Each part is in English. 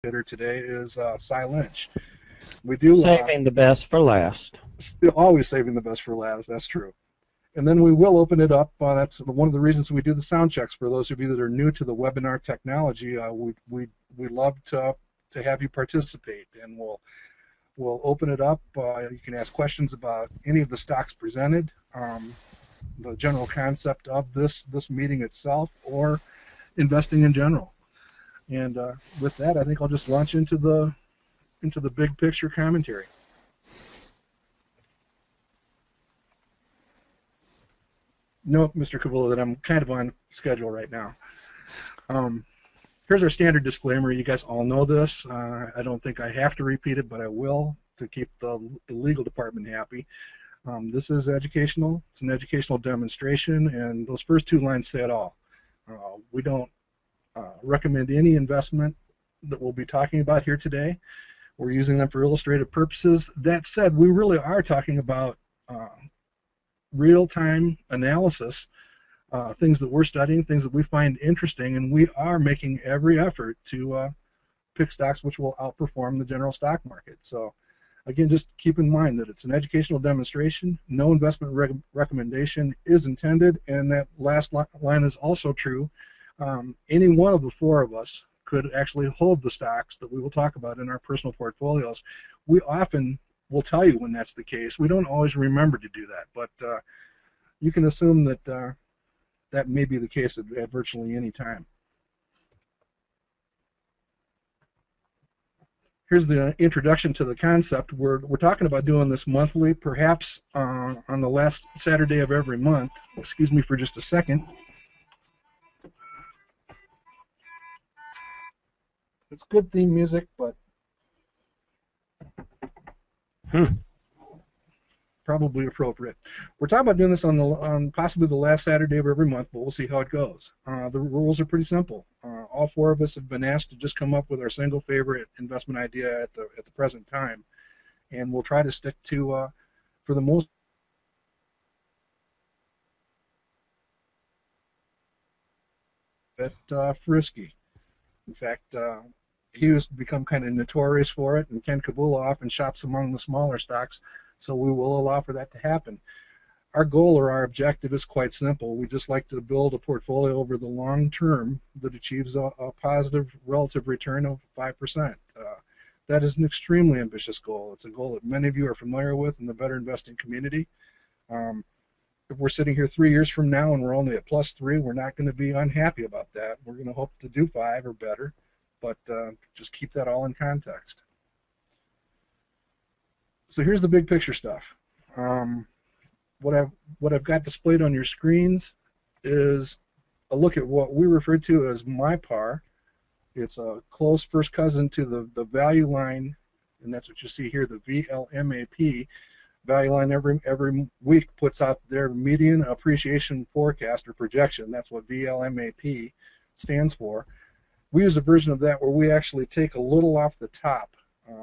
hitter today is Cy Lynch. We do Saving the best for last. still always saving the best for last. That's true. And then we will open it up. That's one of the reasons we do the sound checks. For those of you that are new to the webinar technology, we love to have you participate, and we'll open it up. You can ask questions about any of the stocks presented, the general concept of this meeting itself, or investing in general. And with that, I think I'll just launch into the big picture commentary. Note, Mr. Kabula, that I'm kind of on schedule right now. Here's our standard disclaimer. You guys all know this. I don't think I have to repeat it, but I will to keep the legal department happy. This is educational. It's an educational demonstration, and those first two lines say it all. We don't recommend any investment that we'll be talking about here today. We're using them for illustrative purposes. That said, we really are talking about real-time analysis, things that we're studying, things that we find interesting, and we are making every effort to pick stocks which will outperform the general stock market. So again, just keep in mind that it's an educational demonstration. No investment recommendation is intended, and that last line is also true. Any one of the four of us could actually hold the stocks that we will talk about in our personal portfolios. We often will tell you when that's the case. We don't always remember to do that, but you can assume that that may be the case at virtually any time. Here's the introduction to the concept. We're talking about doing this monthly, perhaps on the last Saturday of every month. Excuse me for just a second. It's good theme music, but probably appropriate. We're talking about doing this on possibly the last Saturday of every month, but we'll see how it goes. The rules are pretty simple. All four of us have been asked to just come up with our single favorite investment idea at the present time, and we'll try to stick to, for the most bit, frisky. In fact, he has become kind of notorious for it, and Ken Kabula often shops among the smaller stocks, so we will allow for that to happen. Our goal or our objective is quite simple. We just like to build a portfolio over the long term that achieves a positive relative return of 5%. That is an extremely ambitious goal. It's a goal that many of you are familiar with in the better investing community. If we're sitting here 3 years from now and we're only at +3, we're not going to be unhappy about that. We're going to hope to do 5 or better, but just keep that all in context. So here's the big picture stuff. What I've got displayed on your screens is a look at what we refer to as my par. It's a close first cousin to the value line, and that's what you see here, the VLMAP. Value line every week puts out their median appreciation forecast or projection. That's what VLMAP stands for. We use a version of that where we actually take a little off the top.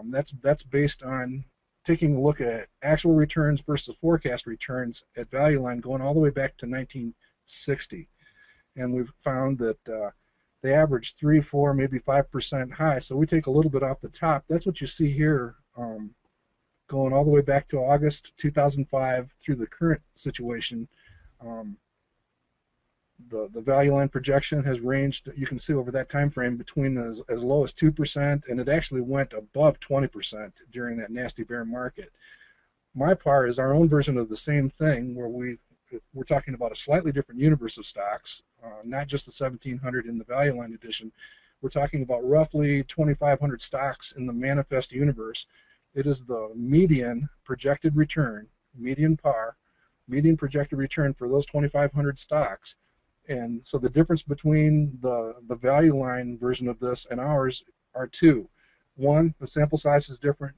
That's based on taking a look at actual returns versus forecast returns at value line going all the way back to 1960. And we've found that they average 3, 4, maybe 5% high. So we take a little bit off the top. That's what you see here, going all the way back to August 2005 through the current situation. The value line projection has ranged, you can see over that time frame, between as low as 2%, and it actually went above 20% during that nasty bear market. My par is our own version of the same thing, where we're talking about a slightly different universe of stocks, not just the 1,700 in the value line edition. We're talking about roughly 2,500 stocks in the manifest universe. It is the median projected return, median par, median projected return for those 2,500 stocks. And so the difference between the value line version of this and ours are two. One, the sample size is different.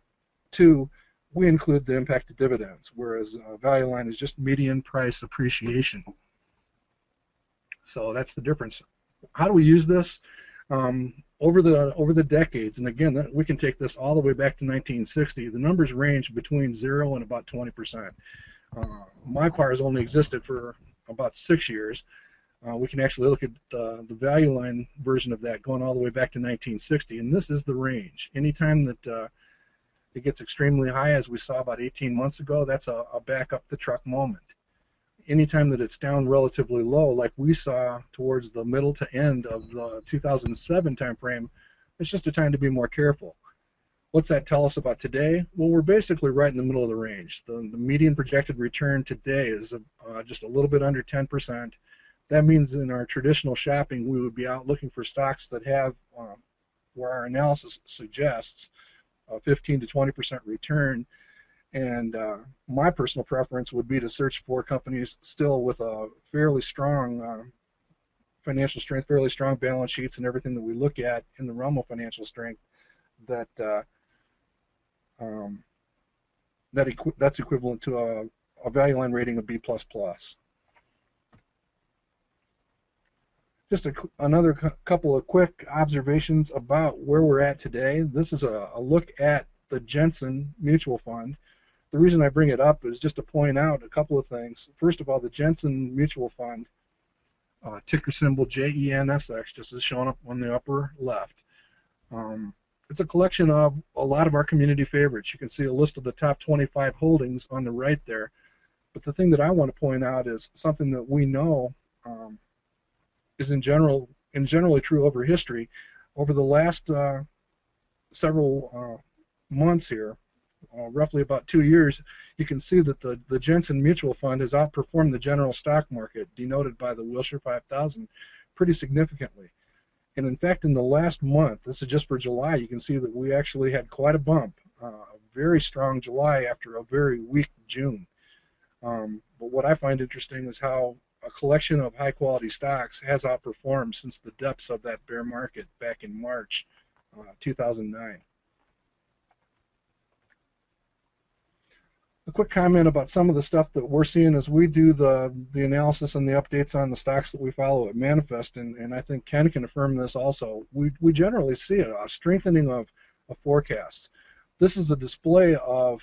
Two, we include the impact of dividends, whereas value line is just median price appreciation. So that's the difference. How do we use this? Over the decades, and again, we can take this all the way back to 1960. The numbers range between 0 and about 20%. My par has only existed for about 6 years. We can actually look at the value line version of that going all the way back to 1960, and this is the range. Anytime that it gets extremely high, as we saw about 18 months ago, that's a back up the truck moment. Anytime that it's down relatively low, like we saw towards the middle to end of the 2007 timeframe, it's just a time to be more careful. What's that tell us about today? Well, we're basically right in the middle of the range. The median projected return today is just a little bit under 10%. That means in our traditional shopping, we would be out looking for stocks that have, where our analysis suggests, a 15 to 20% return. And my personal preference would be to search for companies still with a fairly strong financial strength, fairly strong balance sheets, and everything that we look at in the realm of financial strength that that's equivalent to a value line rating of B++. Just another couple of quick observations about where we're at today. This is a look at the Jensen Mutual Fund. The reason I bring it up is just to point out a couple of things. First of all, the Jensen Mutual Fund, ticker symbol JENSX, just is shown up on the upper left. It's a collection of a lot of our community favorites. You can see a list of the top 25 holdings on the right there. But the thing that I want to point out is something that we know is generally true over history. Over the last several months here, roughly about 2 years, you can see that the Jensen Mutual Fund has outperformed the general stock market, denoted by the Wilshire 5000, pretty significantly. And in fact, in the last month, this is just for July, you can see that we actually had quite a bump, a very strong July after a very weak June. But what I find interesting is how a collection of high-quality stocks has outperformed since the depths of that bear market back in March 2009. A quick comment about some of the stuff that we're seeing as we do the analysis and the updates on the stocks that we follow at Manifest, and I think Ken can affirm this also. We generally see a strengthening of forecasts. This is a display of,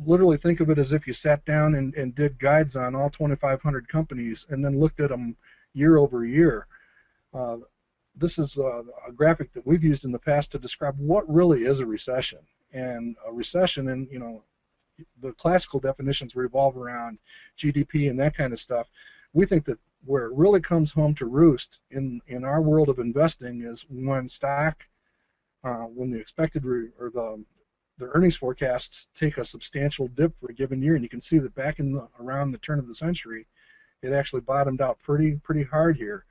literally think of it as if you sat down and did guides on all 2,500 companies and then looked at them year over year. This is a graphic that we've used in the past to describe what really is a recession. And a recession, and the classical definitions revolve around GDP and that kind of stuff. We think that where it really comes home to roost in our world of investing is when when the expected or the earnings forecasts take a substantial dip for a given year, and you can see that back around the turn of the century, it actually bottomed out pretty hard here.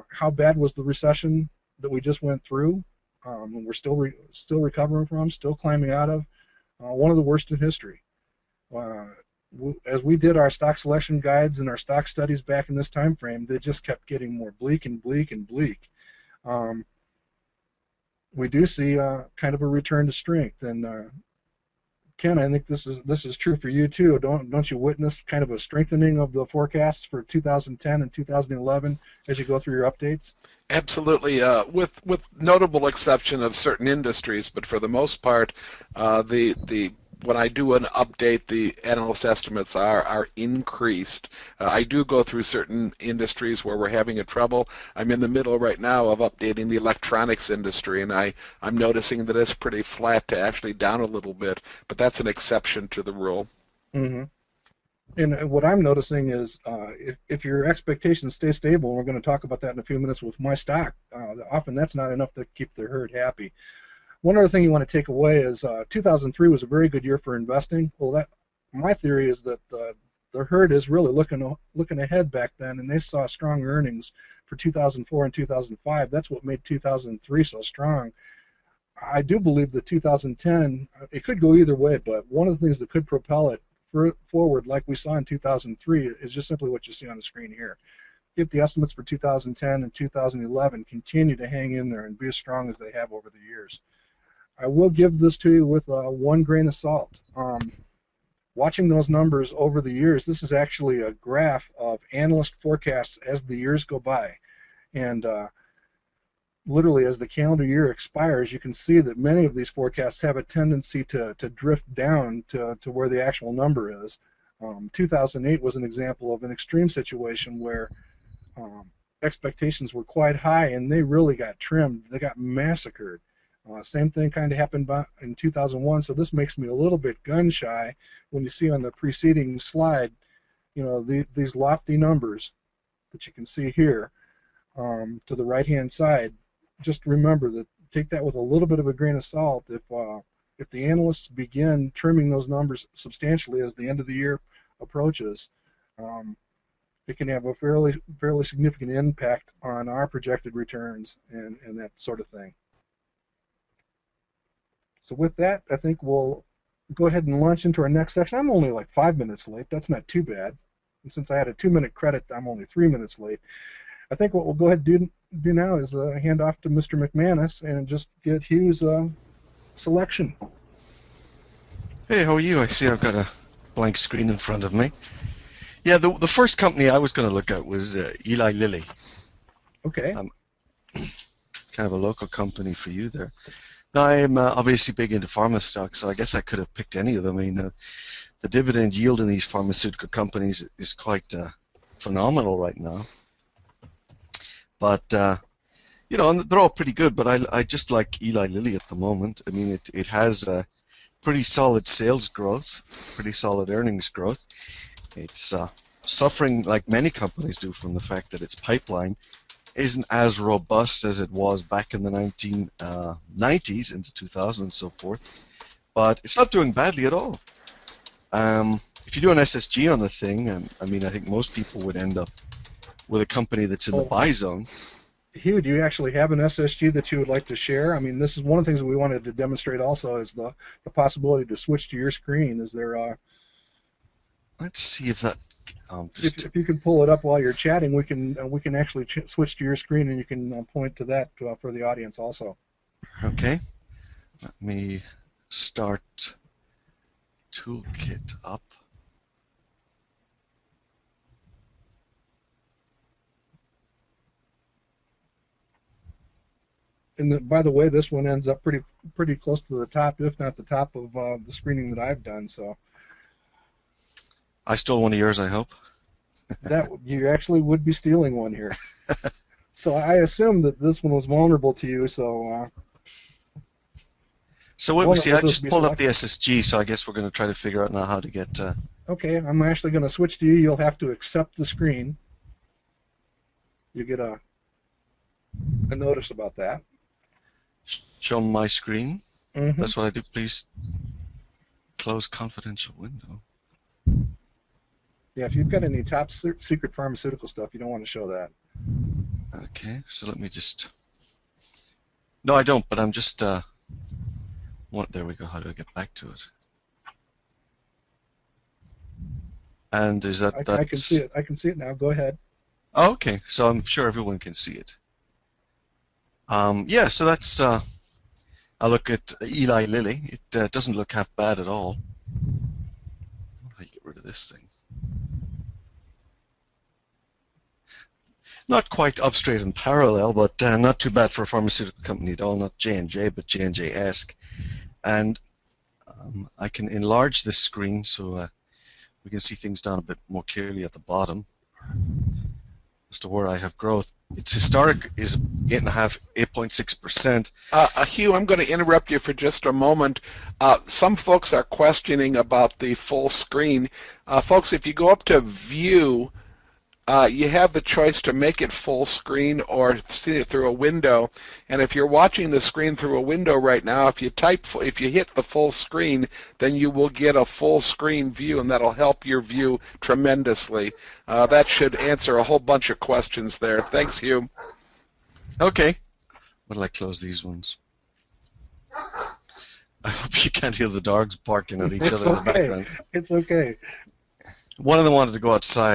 How bad was the recession that we just went through? And we're still recovering from, still climbing out of. One of the worst in history. As we did our stock selection guides and our stock studies back in this time frame, they just kept getting more bleak and bleak and bleak. We do see kind of a return to strength, and Ken, I think this is true for you too. Don't you witness kind of a strengthening of the forecasts for 2010 and 2011 as you go through your updates? Absolutely, with notable exception of certain industries, but for the most part, when I do an update, the analyst estimates are increased. I do go through certain industries where we're having a trouble. I'm in the middle right now of updating the electronics industry, and I'm noticing that it's pretty flat to actually down a little bit, but that's an exception to the rule. Mm-hmm. And what I'm noticing is if your expectations stay stable, and we're going to talk about that in a few minutes with my stock, often that's not enough to keep the herd happy. One other thing you want to take away is 2003 was a very good year for investing. Well, my theory is that the herd is really looking ahead back then, and they saw strong earnings for 2004 and 2005. That's what made 2003 so strong. I do believe that 2010, it could go either way, but one of the things that could propel it forward, like we saw in 2003, is just simply what you see on the screen here. If the estimates for 2010 and 2011 continue to hang in there and be as strong as they have over the years. I will give this to you with one grain of salt. Watching those numbers over the years, this is actually a graph of analyst forecasts as the years go by. And literally as the calendar year expires, you can see that many of these forecasts have a tendency to drift down to where the actual number is. 2008 was an example of an extreme situation where expectations were quite high, and they really got trimmed. They got massacred. Same thing kind of happened in 2001, so this makes me a little bit gun shy when you see on the preceding slide, these lofty numbers that you can see here to the right-hand side. Just remember that, take that with a little bit of a grain of salt. If the analysts begin trimming those numbers substantially as the end of the year approaches, it can have a fairly significant impact on our projected returns and that sort of thing. So with that, I think we'll go ahead and launch into our next section. I'm only like 5 minutes late. That's not too bad. And since I had a 2-minute credit, I'm only 3 minutes late. I think what we'll go ahead and do now is hand off to Mr. McManus and just get Hugh's selection. Hey, how are you? I see I've got a blank screen in front of me. Yeah, the first company I was going to look at was Eli Lilly. Okay. Kind of a local company for you there. Now, I'm obviously big into pharma stocks, so I guess I could have picked any of them. I mean, the dividend yield in these pharmaceutical companies is quite phenomenal right now. But, they're all pretty good, but I just like Eli Lilly at the moment. I mean, it has pretty solid sales growth, pretty solid earnings growth. It's suffering, like many companies do, from the fact that its pipeline isn't as robust as it was back in the 1990s into 2000 and so forth, but it's not doing badly at all. If you do an SSG on the thing, I think most people would end up with a company that's in the buy zone. Hugh, do you actually have an SSG that you would like to share? I mean, this is one of the things that we wanted to demonstrate also, is the possibility to switch to your screen. Is there Let's see if that... if you can pull it up while you're chatting, we can actually switch to your screen, and you can point to that for the audience also. Okay. Let me start Toolkit up. And by the way, this one ends up pretty close to the top, if not the top of the screening that I've done. So I stole one of yours, I hope. That you actually would be stealing one here. So I assume that this one was vulnerable to you. So let me see. I just pulled up the SSG, so I guess we're going to try to figure out now how to get. Okay, I'm actually going to switch to you. You'll have to accept the screen. You get a notice about that. Show my screen. Mm-hmm. That's what I do. Please close confidential window. Yeah, if you've got any top secret pharmaceutical stuff, you don't want to show that. Okay, so let me just... No, I don't, but I'm just... There we go. How do I get back to it? And is that... I can see it. I can see it now. Go ahead. Oh, okay, so I'm sure everyone can see it. Yeah, so that's... I look at Eli Lilly. It doesn't look half bad at all. How do you get rid of this thing? Not quite up straight and parallel, but not too bad for a pharmaceutical company at all. Not J&J, but J&J-esque. And I can enlarge this screen so we can see things down a bit more clearly at the bottom as to where I have growth. Its historic is 8.6%. Hugh, I'm going to interrupt you for just a moment. Some folks are questioning about the full screen. Folks, if you go up to View, you have the choice to make it full screen or see it through a window. And if you're watching the screen through a window right now, if you hit the full screen, then you will get a full screen view, and that'll help your view tremendously. That should answer a whole bunch of questions there. Thanks, Hugh. Okay. What'll I close these ones? I hope you can't hear the dogs barking at each other in the background. It's okay. One of them wanted to go outside.